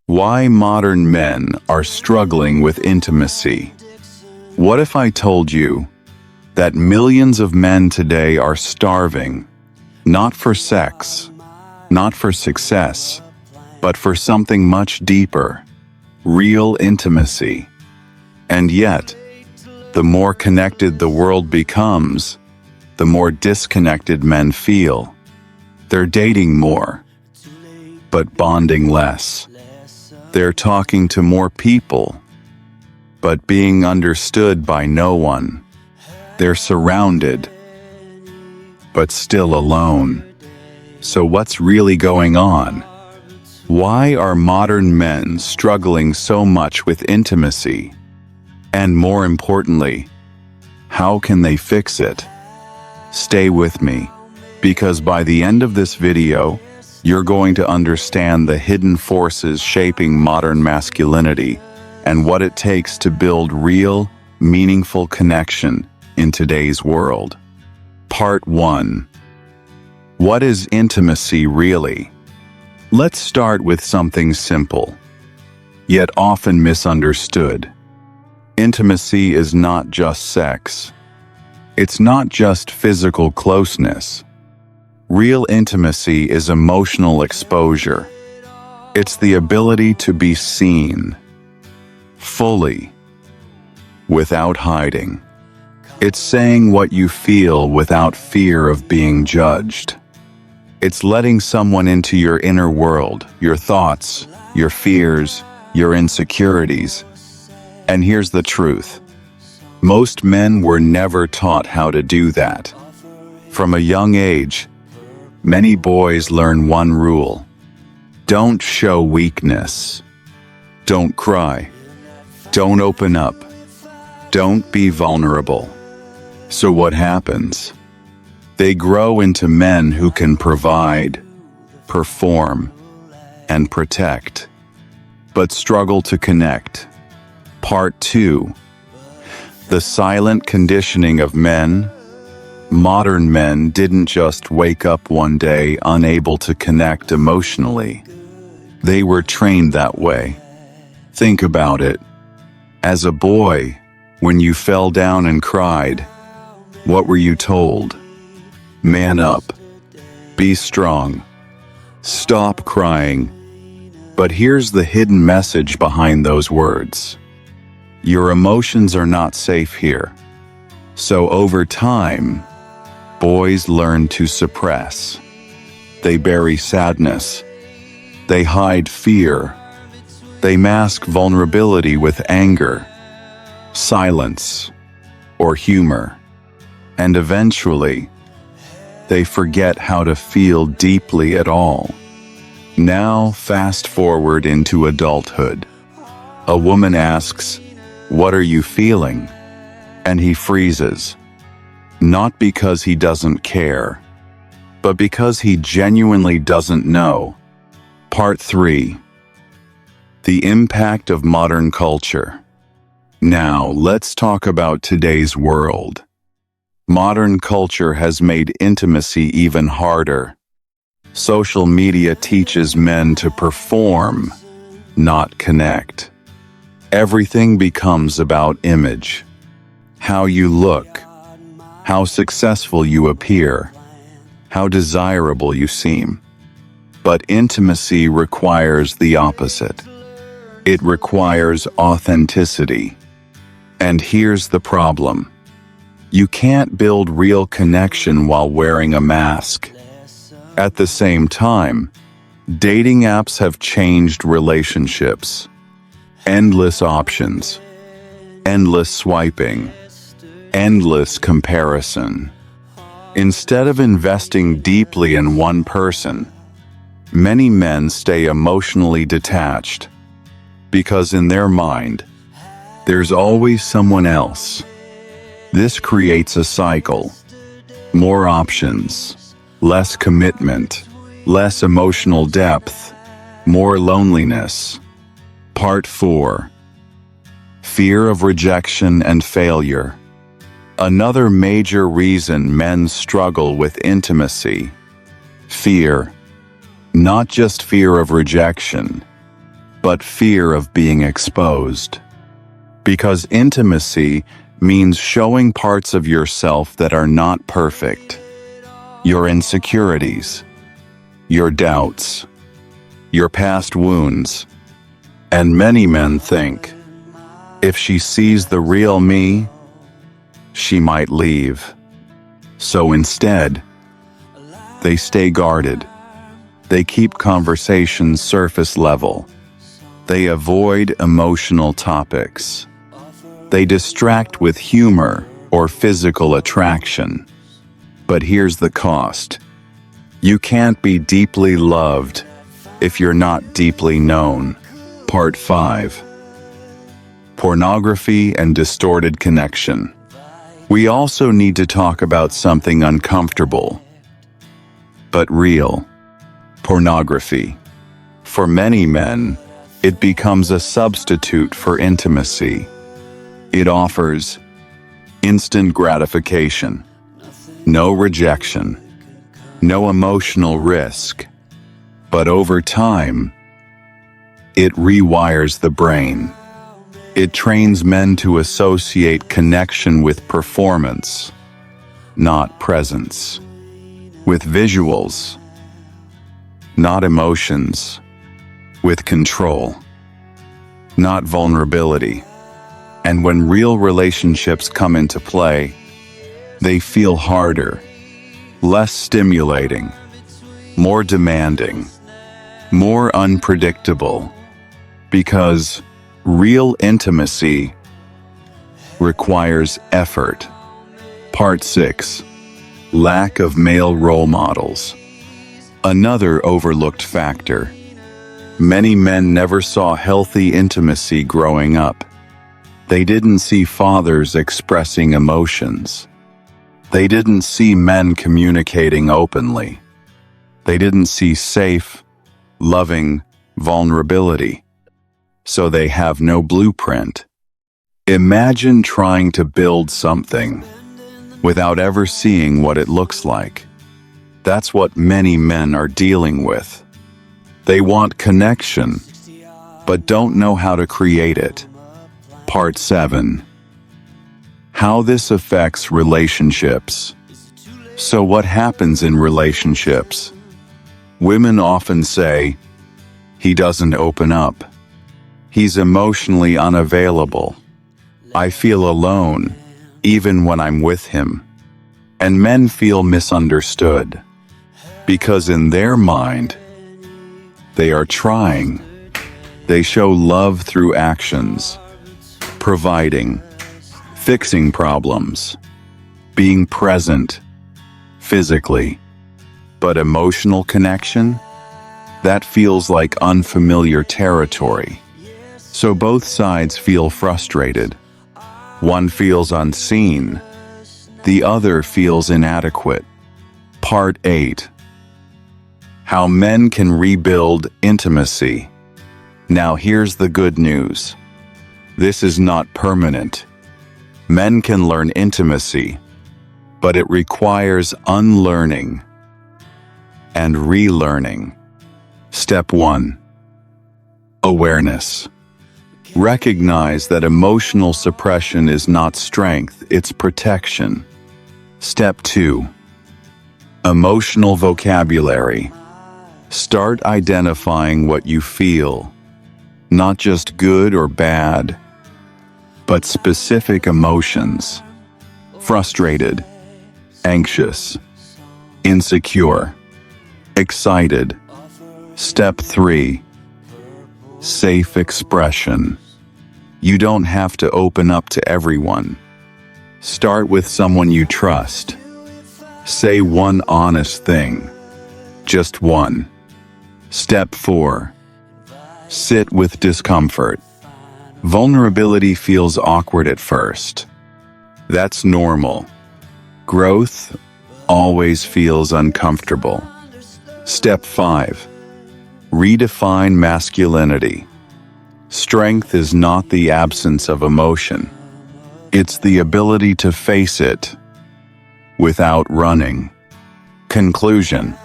Why modern men are struggling with intimacy. What if I told you that millions of men today are starving, not for sex, not for success, but for something much deeper, real intimacy? And yet, the more connected the world becomes, the more disconnected men feel. They're dating more, but bonding less. They're talking to more people, but being understood by no one. They're surrounded, but still alone. So what's really going on? Why are modern men struggling so much with intimacy? And more importantly, how can they fix it? Stay with me, because by the end of this video, you're going to understand the hidden forces shaping modern masculinity and what it takes to build real, meaningful connection in today's world. Part 1. What is intimacy really? Let's start with something simple, yet often misunderstood. Intimacy is not just sex. It's not just physical closeness. Real intimacy is emotional exposure. It's the ability to be seen, fully, without hiding. It's saying what you feel without fear of being judged. It's letting someone into your inner world, your thoughts, your fears, your insecurities. And here's the truth. Most men were never taught how to do that. From a young age, many boys learn one rule: don't show weakness. Don't cry. Don't open up. Don't be vulnerable. So what happens? They grow into men who can provide, perform, and protect, but struggle to connect. Part 2. The silent conditioning of men. Modern men didn't just wake up one day unable to connect emotionally. They were trained that way. Think about it. As a boy, when you fell down and cried, what were you told? Man up. Be strong. Stop crying. But here's the hidden message behind those words. Your emotions are not safe here. So over time, boys learn to suppress. They bury sadness. They hide fear. They mask vulnerability with anger, silence, or humor. And eventually, they forget how to feel deeply at all. Now, fast forward into adulthood. A woman asks, "What are you feeling?" And he freezes. Not because he doesn't care, but because he genuinely doesn't know. Part 3. The impact of modern culture. Now, let's talk about today's world. Modern culture has made intimacy even harder. Social media teaches men to perform, not connect. Everything becomes about image. How you look, how successful you appear, how desirable you seem. But intimacy requires the opposite. It requires authenticity. And here's the problem. You can't build real connection while wearing a mask. At the same time, dating apps have changed relationships. Endless options, endless swiping, endless comparison. Instead of investing deeply in one person, many men stay emotionally detached because in their mind, there's always someone else. This creates a cycle. More options, less commitment, less emotional depth, more loneliness. Part 4. Fear of rejection and failure. Another major reason men struggle with intimacy. Fear. Not just fear of rejection, but fear of being exposed. Because intimacy means showing parts of yourself that are not perfect. Your insecurities, your doubts, your past wounds. And many men think, if she sees the real me, she might leave. So instead, they stay guarded. They keep conversations surface level. They avoid emotional topics. They distract with humor or physical attraction. But here's the cost. You can't be deeply loved if you're not deeply known. Part 5. Pornography and distorted connection. We also need to talk about something uncomfortable, but real. Pornography. For many men, it becomes a substitute for intimacy. It offers instant gratification, no rejection, no emotional risk. But over time, it rewires the brain. It trains men to associate connection with performance, not presence. With visuals, not emotions. With control, not vulnerability. And when real relationships come into play, they feel harder, less stimulating, more demanding, more unpredictable. Because real intimacy requires effort. Part 6. Lack of male role models. Another overlooked factor. Many men never saw healthy intimacy growing up. They didn't see fathers expressing emotions. They didn't see men communicating openly. They didn't see safe, loving vulnerability. So they have no blueprint. Imagine trying to build something without ever seeing what it looks like. That's what many men are dealing with. They want connection, but don't know how to create it. Part 7. How this affects relationships. So what happens in relationships? Women often say, he doesn't open up. He's emotionally unavailable. I feel alone, even when I'm with him. And men feel misunderstood, because in their mind, they are trying. They show love through actions, providing, fixing problems, being present, physically. But emotional connection? That feels like unfamiliar territory. So both sides feel frustrated. One feels unseen. The other feels inadequate. Part 8. How men can rebuild intimacy. Now here's the good news. This is not permanent. Men can learn intimacy, but it requires unlearning and relearning. Step 1. Awareness. Recognize that emotional suppression is not strength, it's protection. Step 2. Emotional vocabulary. Start identifying what you feel, not just good or bad, but specific emotions. Frustrated, anxious, insecure, excited. Step 3. Safe expression. You don't have to open up to everyone. Start with someone you trust. Say one honest thing. Just one. Step 4. Sit with discomfort. Vulnerability feels awkward at first. That's normal. Growth always feels uncomfortable. Step 5. Redefine masculinity. Strength is not the absence of emotion. It's the ability to face it without running. Conclusion.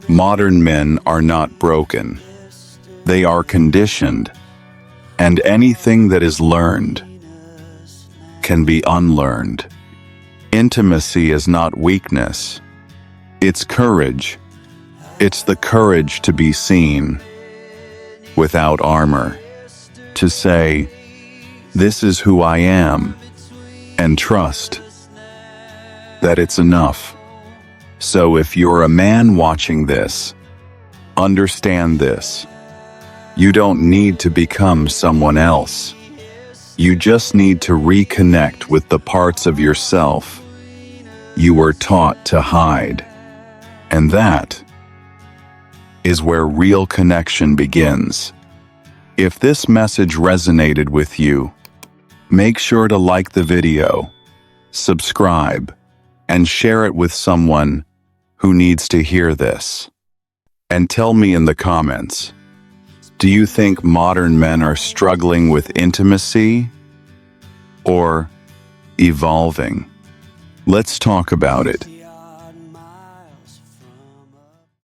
Modern men are not broken. They are conditioned, and anything that is learned can be unlearned. Intimacy is not weakness. It's courage. It's the courage to be seen without armor, to say, "This is who I am," and trust that it's enough. So if you're a man watching this, understand this. You don't need to become someone else. You just need to reconnect with the parts of yourself you were taught to hide. And that is where real connection begins. If this message resonated with you, make sure to like the video, subscribe, and share it with someone who needs to hear this. And tell me in the comments, do you think modern men are struggling with intimacy or evolving? Let's talk about it.